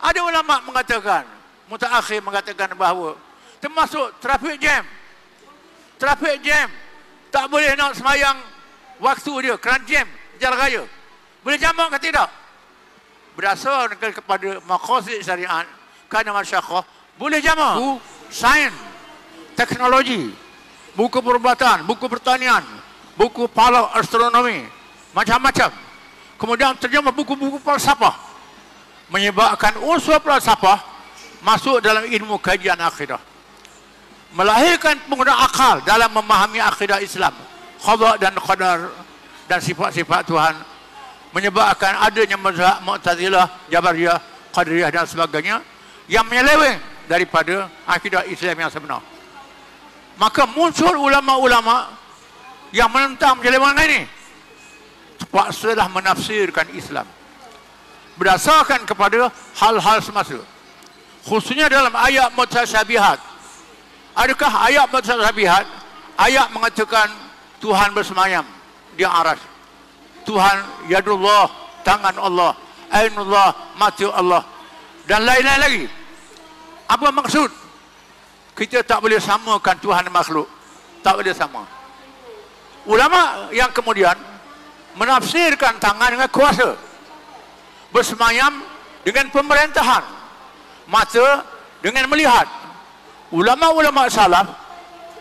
Ada ulama mengatakan, mutaakhir mengatakan bahawa termasuk traffic jam. Traffic jam tak boleh nak semayang waktu dia kerana jam jalan raya. Boleh jamak ke tidak? Berdasarkan kepada maqasid syariat, kerana masyarakah boleh jamak. Buku sains, teknologi, buku perubatan, buku pertanian, buku palak astronomi, macam-macam. Kemudian terjemah buku-buku falsafah, menyebabkan unsur falsafah masuk dalam ilmu kajian akidah, melahirkan penggunaan akal dalam memahami akidah Islam, qada dan qadar dan sifat-sifat Tuhan, menyebabkan adanya mazhab Mu'tazilah, Jabariyah, Qadariyah dan sebagainya yang menyeleweng daripada akidah Islam yang sebenar. Maka muncul ulama-ulama yang menentang penyelewengan ini, terpaksalah menafsirkan Islam berdasarkan kepada hal-hal semasa, khususnya dalam ayat mutasyabihat. Adakah ayat mutasyabihat ayat mengatakan Tuhan bersemayam di aras, Tuhan yadullah, tangan Allah, ainullah, mata Allah, dan lain-lain lagi? Apa maksud? Kita tak boleh samakan Tuhan dan makhluk, tak boleh sama. Ulama yang kemudian menafsirkan tangan dengan kuasa, bersemayam dengan pemerintahan, mata dengan melihat. Ulama-ulama salaf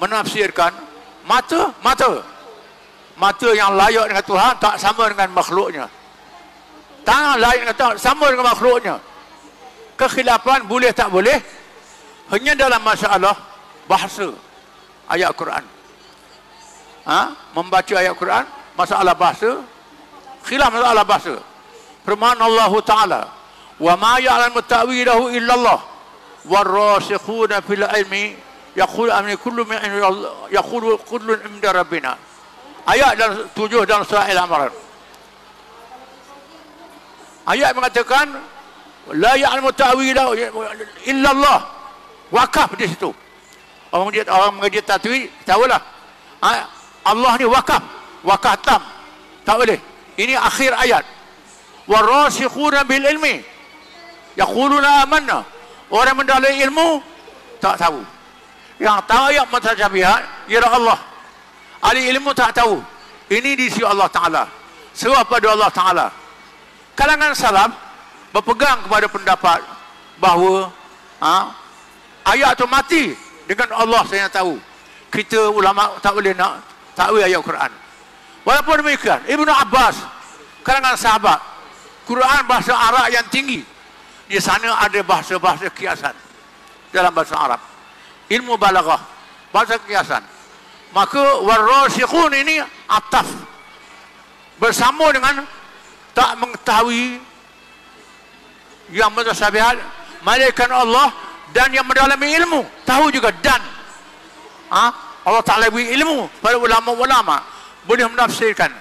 menafsirkan mata yang layak dengan Tuhan tak sama dengan makhluknya, tangan layak dengan Tuhan sama dengan makhluknya. Kekhilafan boleh tak boleh hanya dalam masalah bahasa ayat Quran. Membaca ayat Quran, masalah bahasa, khilaf masalah bahasa. Firman Allah Ta'ala, wa ma ya'lamu ta'wilahu illallah warasikhuna fil ilmi yaqulu amni kullu min Allah yaqulu kullun inda rabbina. Ayat 7 dalam surah Al-Imran. Ayat mengatakan la ya'lamu ta'wilahu illallah, wakaf di situ. Orang mengaji tajwid tahulah, Allah ni wakaf tam, tak boleh. Ini akhir ayat. Warasikhuna bil ilmi yaquluna amanna. Orang mendalai ilmu tak tahu. Yang tahu ayat mutasyabihat ialah Allah. Ahli ilmu tak tahu. Ini di sisi Allah Ta'ala, serah pada Allah Ta'ala. Kalangan salaf berpegang kepada pendapat bahawa ayat itu mati dengan Allah saya tahu. Kita ulama tak boleh nak takwil ayat Quran. Walaupun demikian, Ibnu Abbas, kalangan sahabat, Quran bahasa Arab yang tinggi, di sana ada bahasa-bahasa kiasan dalam bahasa Arab, ilmu balaghah, bahasa kiasan. Maka warasikhun ini ataf bersama dengan tak mengetahui yang mutasyabihat, malaikat Allah, dan yang mendalami ilmu tahu juga. Dan Allah Ta'ala beri ilmu pada ulama-ulama boleh menafsirkan.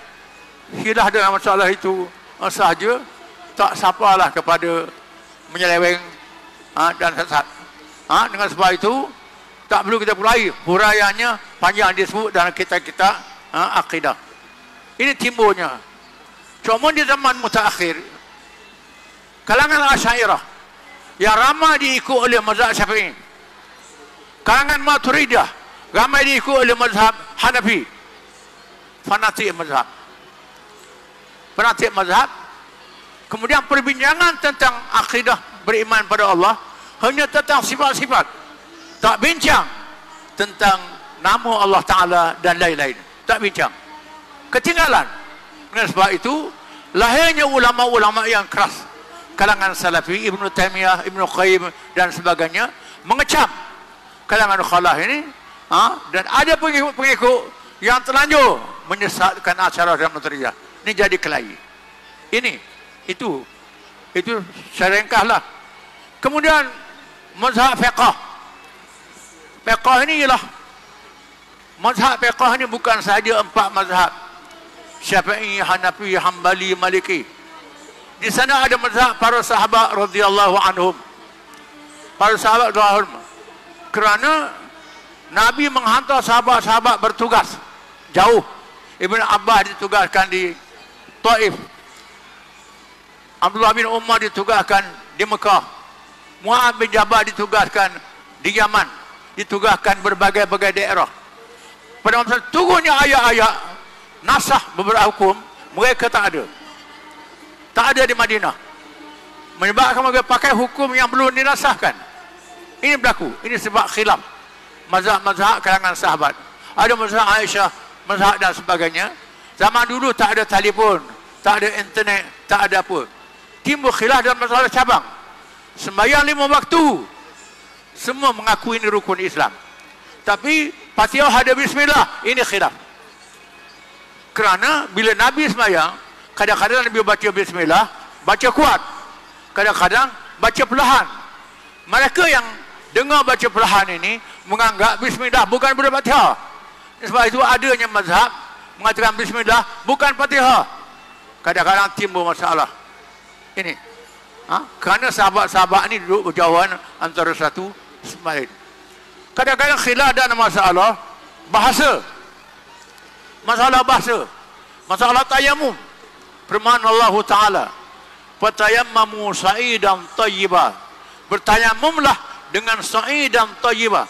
Khilaf dalam masalah itu sahaja, tak sapalah kepada menyeleweng dan sesat. Dengan sebab itu tak perlu kita huraiannya panjang disebut dalam kitab-kitab akidah. Ini timbulnya. Cuma di zaman mutaakhir, kalangan Asy'ariyah yang ramai diikut oleh mazhab Syafi'i, kalangan Maturidiyah ramai diikut oleh mazhab Hanafi, fanatik mazhab. Kemudian perbincangan tentang akidah beriman pada Allah hanya tentang sifat-sifat, tak bincang tentang nama Allah Ta'ala dan lain-lain, tak bincang, ketinggalan. Dengan sebab itu lahirnya ulama-ulama yang keras, kalangan Salafi, Ibnu Taimiyah, Ibnu Qayyim dan sebagainya, mengecam kalangan khalaf ini, dan ada pengikut-pengikut yang terlanjur menyesatkan acara dan material. Ini jadi kelahi. Itu secara ringkaslah. Kemudian mazhab fiqh. Fiqh ini ialah mazhab fiqh ini bukan sahaja 4 mazhab, Syafi'i, Hanafi, Hambali, Maliki. Di sana ada mazhab para sahabat radhiyallahu anhum. Para sahabat radhiyallahu anhum, kerana Nabi menghantar sahabat-sahabat bertugas jauh. Ibn Abbas ditugaskan di Taif, Abdullah bin Umar ditugaskan di Mekah, Mu'adz bin Jabal ditugaskan di Yaman, ditugaskan berbagai-bagai daerah. Pada masa turunnya ayat-ayat nasah beberapa hukum, mereka tak ada. Tak ada di Madinah. Menyebabkan mereka pakai hukum yang belum dinasahkan. Ini berlaku. Ini sebab khilaf mazhab-mazhab kalangan sahabat. Ada mazhab Aisyah, mazhab dan sebagainya. Zaman dulu tak ada telefon, tak ada internet, tak ada apa. Timbul khilaf dalam masalah cabang. Sembahyang 5 waktu, semua mengaku ini rukun Islam. Tapi Fatihah ada bismillah, ini khilaf. Kerana bila Nabi sembahyang, kadang-kadang Nabi baca bismillah, baca kuat. Kadang-kadang baca perlahan. Mereka yang dengar baca perlahan ini menganggap bismillah bukan daripada Fatihah. Sebab itu adanya mazhab mengatakan bismillah bukan Fatihah. Kadang-kadang timbul masalah. Ini. Kerana sahabat-sahabat ini duduk berjauhan antara satu sama lain. Kadang-kadang khilaf dan masalah bahasa. Masalah bahasa. Masalah tayamum. Firman Allah Ta'ala. Fatayammamu sa'idan tayyibah. Bertayamumlah dengan sa'idan tayyibah.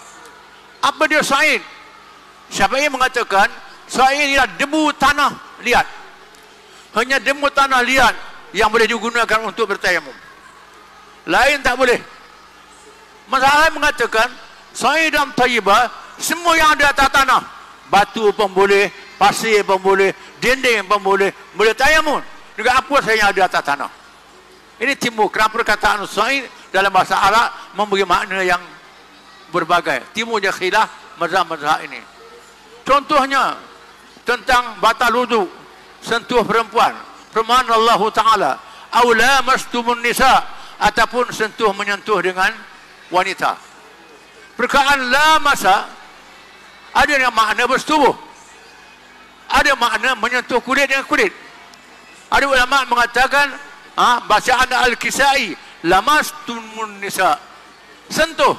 Apa dia sa'id? Syafi'i mengatakan sa'id ialah debu tanah liat. Hanya debu tanah liat yang boleh digunakan untuk bertayamum. Lain tak boleh. Mazhab mengatakan sa'idan tayyibah, semua yang ada atas tanah, batu pun boleh, pasir pun boleh, dinding pun boleh tayamum. Juga apa saja yang ada atas tanah. Ini timbul kerana perkataan sa'id dalam bahasa Arab memberi makna yang berbagai. Timbulnya khilaf mazhab-mazhab ini. Contohnya tentang batal wudu, sentuh perempuan. Firman Allah Ta'ala, "Aw lamastumun nisa", ataupun sentuh menyentuh dengan wanita. Perkataan lamasa ada yang makna bersetubuh, ada makna menyentuh kulit dengan kulit. Ada ulama mengatakan bacaan Al-Kisai, lamastumun nisa, sentuh.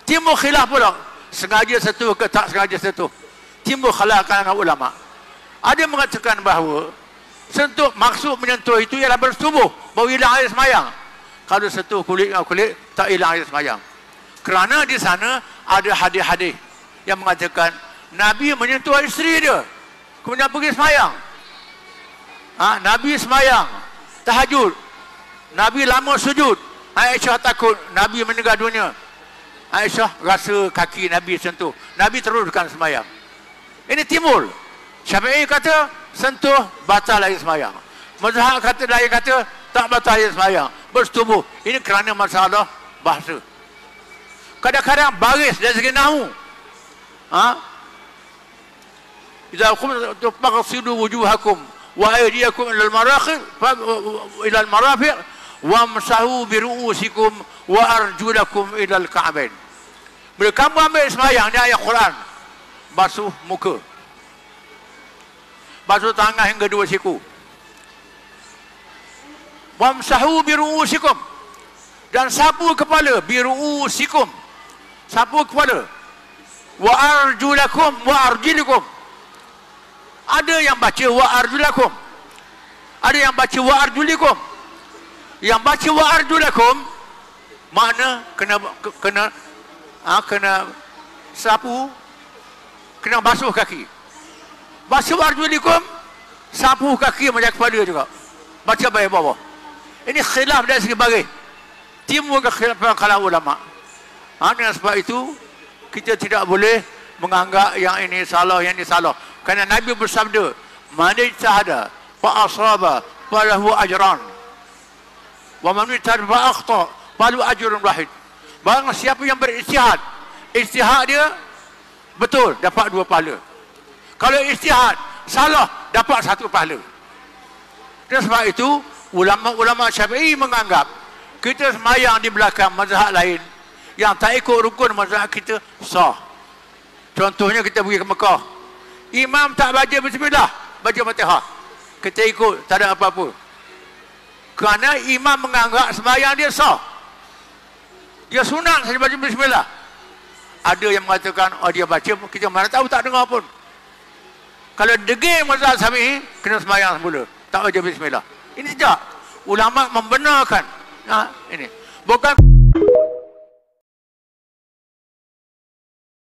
Timbul khilaf pula, sengaja sentuh ke tak sengaja sentuh. Timbul khilaf kalangan ulama. Ada mengatakan bahawa sentuh, maksud menyentuh itu ialah bersetubuh, baru hilang air semayang. Kalau sentuh kulit dengan kulit, tak hilang air semayang. Kerana di sana ada hadis-hadis yang mengatakan Nabi menyentuh isteri dia, kemudian pergi semayang. Nabi semayang tahajud, Nabi lama sujud. Aisyah takut Nabi meninggal dunia. Aisyah rasa kaki Nabi sentuh, Nabi teruskan semayang. Ini timbul. Syafi'i kata sentuh batal air semayang. Mazhab kata lain kata tak batal air semayang, bersetubuh. Ini kerana masalah bahasa. Kadang-kadang baris dari segi nahu. Idza qumtum faghsilu wujuhakum wa aydiyakum ila al-marafiq wamsahu bi ru'usikum wa arjulakum ila al-ka'bain. Bila kamu ambil sembahyang, ni ayat Quran, basuh muka, basuh tangan hingga 2 siku. Wamsahu bi ru'usikum, dan sapu kepala, bi ru'usikum, sapu kepala. Wa arjulakum wa arjilikum. Ada yang baca wa arjulakum, ada yang baca wa arjulikum. Yang baca wa arjulakum makna kena sapu, kena basuh kaki. Basuh arjulikum, sapu kaki macam kepala juga, baca baik bawah. Ini khilaf dari segi baris. Timbul kekhilafan kalangan ulama. Dengan sebab itu kita tidak boleh menganggap yang ini salah, yang ini salah. Kerana Nabi bersabda, "Man ijtahada fa asaba falahu ajran, wa man ijtahada fa akhta falahu ajrun wahid." Barang siapa yang berijtihad, ijtihad dia betul, dapat 2 pahala. Kalau ijtihad salah, dapat 1 pahala. Dan sebab itu ulama-ulama Syafi'i menganggap kita semayang di belakang mazhab lain yang tak ikut rukun mazhab kita sah. Contohnya kita pergi ke Mekah, imam tak baca bismillah, baca Fatihah, kita ikut, tak ada apa-apa. Kerana imam menganggap sembahyang dia sah, dia sunat saja baca bismillah. Ada yang mengatakan dia baca, kita mana tahu, tak dengar pun. Kalau degil mazhab Syafi'i, kena sembahyang semula, tak baca bismillah. Ini sejak ulama membenarkan ini. Bukan